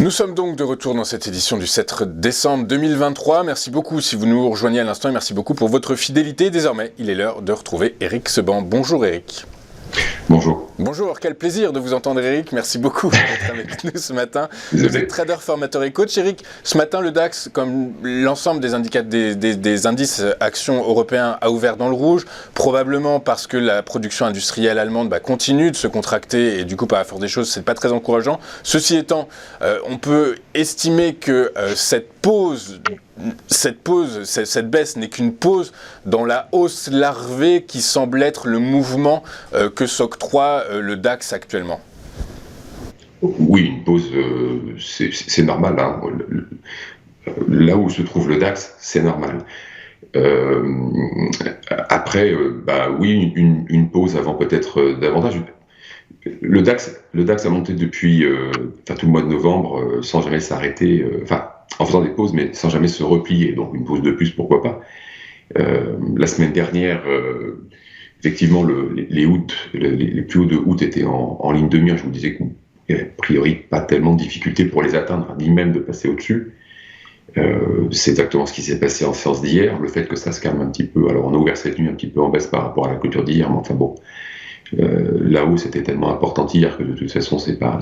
Nous sommes donc de retour dans cette édition du 7 décembre 2023. Merci beaucoup si vous nous rejoignez à l'instant et merci beaucoup pour votre fidélité. Désormais, il est l'heure de retrouver Eric Seban. Bonjour Eric. Bonjour. Bonjour, quel plaisir de vous entendre Eric. Merci beaucoup d'être avec nous ce matin. Vous êtes trader, formateur et coach. Eric, ce matin le DAX, comme l'ensemble des indices actions européens, a ouvert dans le rouge, probablement parce que la production industrielle allemande continue de se contracter et du coup par la force des choses, c'est pas très encourageant. Ceci étant, on peut estimer que cette baisse n'est qu'une pause dans la hausse larvée qui semble être le mouvement que s'octroie le DAX actuellement. Oui, une pause, c'est normal. Hein. Là où se trouve le DAX, c'est normal. Après, oui, une pause avant peut-être davantage. Le DAX a monté depuis tout le mois de novembre sans jamais s'arrêter, en faisant des pauses, mais sans jamais se replier. Donc une pause de plus, pourquoi pas. La semaine dernière, effectivement, les plus hauts de août étaient en ligne de mire. Je vous disais qu'il n'y avait a priori pas tellement de difficultés pour les atteindre, ni même de passer au-dessus. C'est exactement ce qui s'est passé en séance d'hier. Le fait que ça se calme un petit peu. Alors on a ouvert cette nuit un petit peu en baisse par rapport à la clôture d'hier, mais enfin bon. La hausse était tellement importante hier que de toute façon c'est pas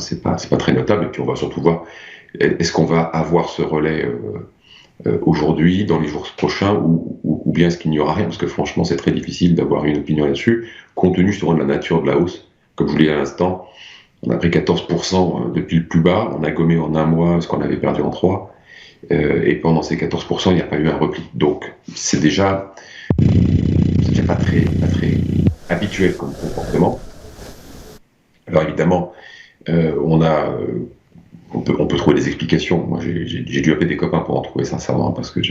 très notable. Et puis on va surtout voir est-ce qu'on va avoir ce relais aujourd'hui, dans les jours prochains, ou bien est-ce qu'il n'y aura rien, parce que franchement c'est très difficile d'avoir une opinion là-dessus, compte tenu justement de la nature de la hausse. Comme je vous l'ai dit à l'instant, on a pris 14% depuis le plus bas, on a gommé en un mois ce qu'on avait perdu en 3, et pendant ces 14% il n'y a pas eu un repli. Donc c'est déjà pas très habituel comme comportement. Alors évidemment, on peut trouver des explications. Moi, j'ai dû appeler des copains pour en trouver, sincèrement, parce que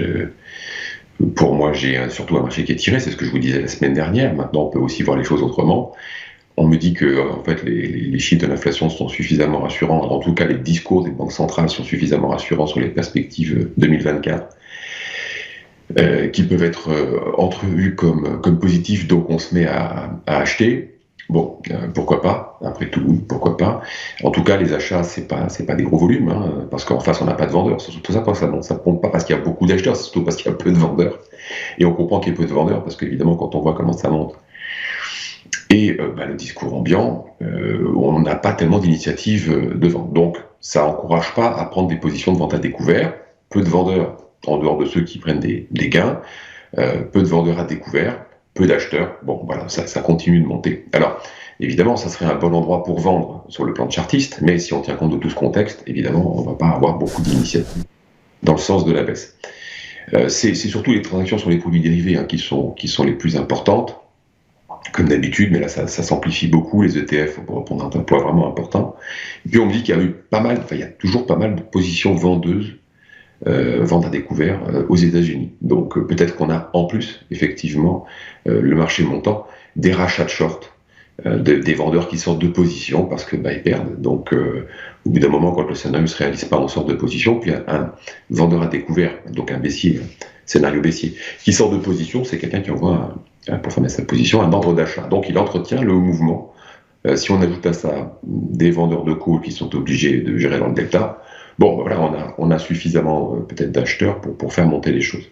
pour moi, j'ai surtout un marché qui est tiré, c'est ce que je vous disais la semaine dernière. Maintenant, on peut aussi voir les choses autrement. On me dit que en fait, les chiffres de l'inflation sont suffisamment rassurants. En tout cas, les discours des banques centrales sont suffisamment rassurants sur les perspectives 2024. Qui peuvent être entrevus comme positifs, donc on se met à acheter. Bon, pourquoi pas, après tout, pourquoi pas. En tout cas, les achats, c'est pas des gros volumes, hein, parce qu'en face, on n'a pas de vendeurs. C'est surtout ça, quand ça ne pompe pas parce qu'il y a beaucoup d'acheteurs, c'est surtout parce qu'il y a peu de vendeurs. Et on comprend qu'il y a peu de vendeurs, parce qu'évidemment, quand on voit comment ça monte, et le discours ambiant, on n'a pas tellement d'initiatives de vente. Donc, ça n'encourage pas à prendre des positions de vente à découvert. Peu de vendeurs, en dehors de ceux qui prennent des gains, peu de vendeurs à découvert, peu d'acheteurs. Bon, voilà, ça continue de monter. Alors, évidemment, ça serait un bon endroit pour vendre sur le plan de chartiste, mais si on tient compte de tout ce contexte, évidemment, on ne va pas avoir beaucoup d'initiatives dans le sens de la baisse. C'est surtout les transactions sur les produits dérivés qui sont les plus importantes, comme d'habitude, mais là, ça s'amplifie beaucoup, les ETF ont un poids vraiment important. Et puis, on me dit qu'il y a eu il y a toujours pas mal de positions vendeuses, vente à découvert aux États-Unis. Donc peut-être qu'on a en plus, effectivement, le marché montant, des rachats de short, des vendeurs qui sortent de position parce que ils perdent. Donc au bout d'un moment, quand le scénario ne se réalise pas, on sort de position, puis un vendeur à découvert, donc un baissier, scénario baissier, qui sort de position, c'est quelqu'un qui envoie, pour fermer sa position, un ordre d'achat. Donc il entretient le haut mouvement. Si on ajoute à ça des vendeurs de call qui sont obligés de gérer dans le delta, bon, voilà, on a suffisamment peut-être d'acheteurs pour faire monter les choses.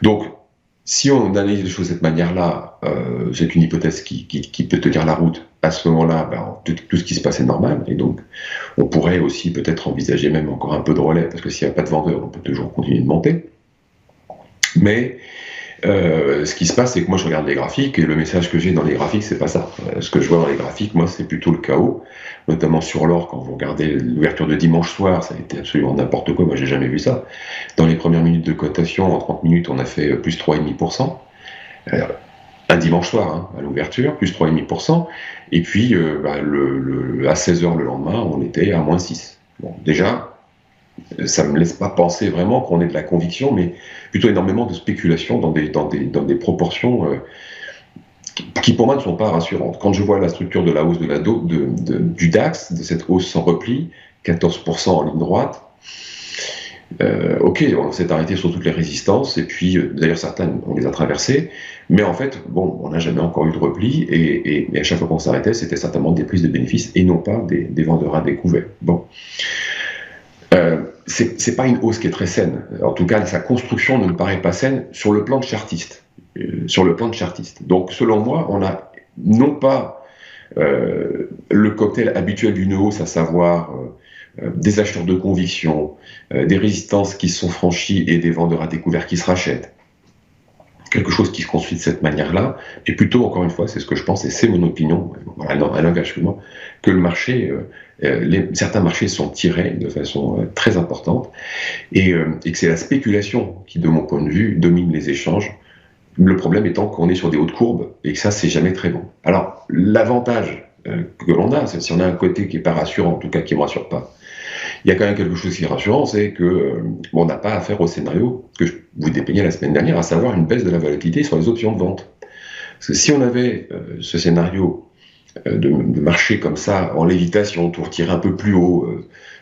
Donc, si on analyse les choses de cette manière-là, c'est une hypothèse qui peut tenir la route. À ce moment-là, tout ce qui se passe est normal. Et donc, on pourrait aussi peut-être envisager même encore un peu de relais, parce que s'il n'y a pas de vendeur, on peut toujours continuer de monter. Mais ce qui se passe, c'est que moi, je regarde les graphiques, et le message que j'ai dans les graphiques, c'est pas ça. Ce que je vois dans les graphiques, moi, c'est plutôt le chaos, notamment sur l'or. Quand vous regardez l'ouverture de dimanche soir, ça a été absolument n'importe quoi. Moi, j'ai jamais vu ça. Dans les premières minutes de cotation, en 30 minutes, on a fait plus 3,5%. Un dimanche soir, à l'ouverture, plus 3,5%. Et puis, à 16h le lendemain, on était à moins 6. Bon, déjà, ça ne me laisse pas penser vraiment qu'on ait de la conviction, mais plutôt énormément de spéculation dans des proportions qui pour moi ne sont pas rassurantes. Quand je vois la structure de la hausse du DAX, de cette hausse sans repli, 14% en ligne droite, ok, on s'est arrêté sur toutes les résistances, et puis d'ailleurs certaines on les a traversées, mais en fait, bon, on n'a jamais encore eu de repli, et à chaque fois qu'on s'arrêtait, c'était certainement des prises de bénéfices, et non pas des vendeurs à découvert. Bon. C'est pas une hausse qui est très saine. En tout cas, sa construction ne me paraît pas saine sur le plan de chartiste. Donc, selon moi, on a non pas le cocktail habituel d'une hausse, à savoir des acheteurs de conviction, des résistances qui sont franchies et des vendeurs à découvert qui se rachètent. Quelque chose qui se construit de cette manière-là, et plutôt, encore une fois, c'est ce que je pense, et c'est mon opinion, un engagement, que le marché, certains marchés sont tirés de façon très importante, et que c'est la spéculation qui, de mon point de vue, domine les échanges. Le problème étant qu'on est sur des hautes courbes, et que ça, c'est jamais très bon. Alors, l'avantage que l'on a, c'est si on a un côté qui n'est pas rassurant, en tout cas qui ne me rassure pas, il y a quand même quelque chose qui est rassurant, c'est que on n'a pas affaire au scénario que je vous dépeignais la semaine dernière, à savoir une baisse de la volatilité sur les options de vente. Parce que si on avait ce scénario de marché comme ça, en lévitation, tout retiré un peu plus haut,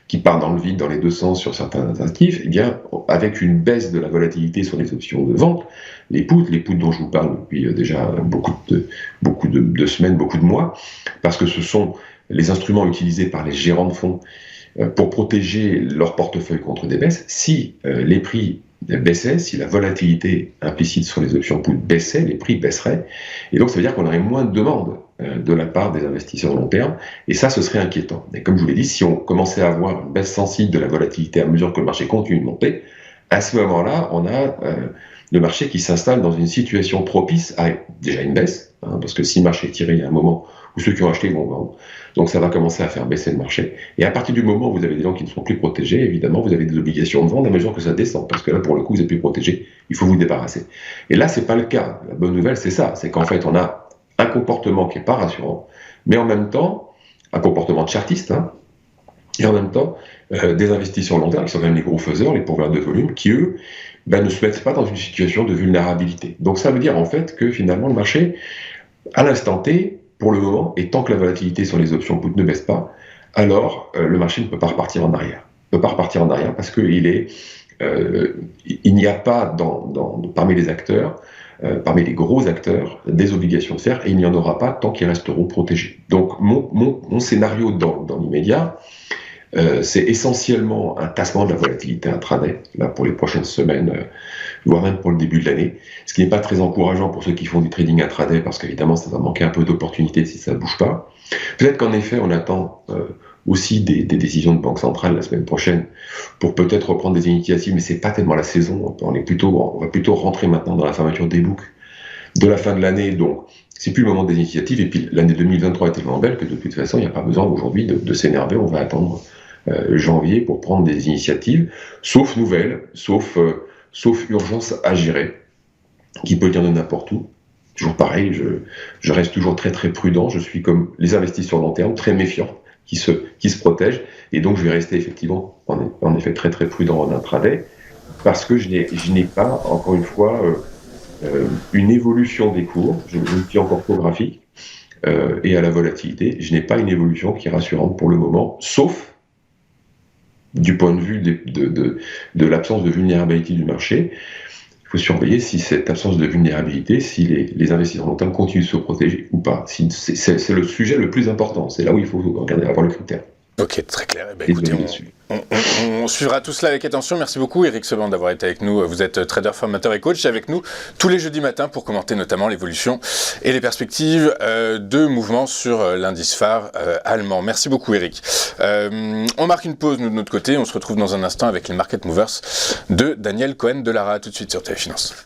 qui part dans le vide dans les deux sens sur certains actifs, eh bien, avec une baisse de la volatilité sur les options de vente, les puts dont je vous parle depuis déjà beaucoup de semaines, beaucoup de mois, parce que ce sont les instruments utilisés par les gérants de fonds pour protéger leur portefeuille contre des baisses. Si les prix baissaient, si la volatilité implicite sur les options put baissait, les prix baisseraient. Et donc ça veut dire qu'on aurait moins de demandes de la part des investisseurs long terme, et ça, ce serait inquiétant. Et comme je vous l'ai dit, si on commençait à avoir une baisse sensible de la volatilité à mesure que le marché continue de monter, à ce moment-là, on a le marché qui s'installe dans une situation propice à déjà une baisse, parce que si le marché est tiré, il y a un moment où ceux qui ont acheté vont vendre. Donc ça va commencer à faire baisser le marché. Et à partir du moment où vous avez des gens qui ne sont plus protégés, évidemment, vous avez des obligations de vendre à mesure que ça descend. Parce que là, pour le coup, vous n'êtes plus protégé, il faut vous débarrasser. Et là, c'est pas le cas. La bonne nouvelle, c'est ça. C'est qu'en fait, on a un comportement qui n'est pas rassurant, mais en même temps, un comportement de chartiste, et en même temps, des investisseurs long terme, qui sont quand même les gros faiseurs, les pourvoyeurs de volume, qui, eux, ne se mettent pas dans une situation de vulnérabilité. Donc ça veut dire, en fait, que finalement, le marché, à l'instant T, pour le moment, et tant que la volatilité sur les options put ne baisse pas, alors le marché ne peut pas repartir en arrière. Il ne peut pas repartir en arrière parce qu'il n'y a pas parmi les acteurs, parmi les gros acteurs, des obligations de faire, et il n'y en aura pas tant qu'ils resteront protégés. Donc mon scénario dans l'immédiat, c'est essentiellement un tassement de la volatilité intraday, là pour les prochaines semaines, voire même pour le début de l'année, ce qui n'est pas très encourageant pour ceux qui font du trading intraday, parce qu'évidemment ça va manquer un peu d'opportunités si ça ne bouge pas. Peut-être qu'en effet on attend aussi des décisions de banque centrale la semaine prochaine pour peut-être reprendre des initiatives, mais c'est pas tellement la saison, on va plutôt rentrer maintenant dans la fermeture des boucles de la fin de l'année, donc c'est plus le moment des initiatives, et puis l'année 2023 est tellement belle que de toute façon il n'y a pas besoin aujourd'hui de s'énerver, on va attendre janvier pour prendre des initiatives, sauf nouvelles, sauf urgence à gérer, qui peut venir de n'importe où. Toujours pareil, je reste toujours très très prudent, je suis comme les investisseurs long terme, très méfiants, qui se protègent, et donc je vais rester effectivement, en effet, très très prudent en intraday, parce que je n'ai pas, encore une fois, une évolution des cours, je me fie encore qu'au graphique, et à la volatilité, je n'ai pas une évolution qui est rassurante pour le moment, sauf du point de vue de l'absence de vulnérabilité du marché. Il faut surveiller si cette absence de vulnérabilité, si les investisseurs long terme continuent de se protéger ou pas. C'est le sujet le plus important, c'est là où il faut regarder, avoir le critère. Ok, très clair. Écoutez, on suivra tout cela avec attention. Merci beaucoup Eric Seban d'avoir été avec nous. Vous êtes trader, formateur et coach avec nous tous les jeudis matins pour commenter notamment l'évolution et les perspectives de mouvements sur l'indice phare allemand. Merci beaucoup Eric. On marque une pause nous de notre côté. On se retrouve dans un instant avec les Market Movers de Daniel Cohen de Lara. Tout de suite sur TV Finance.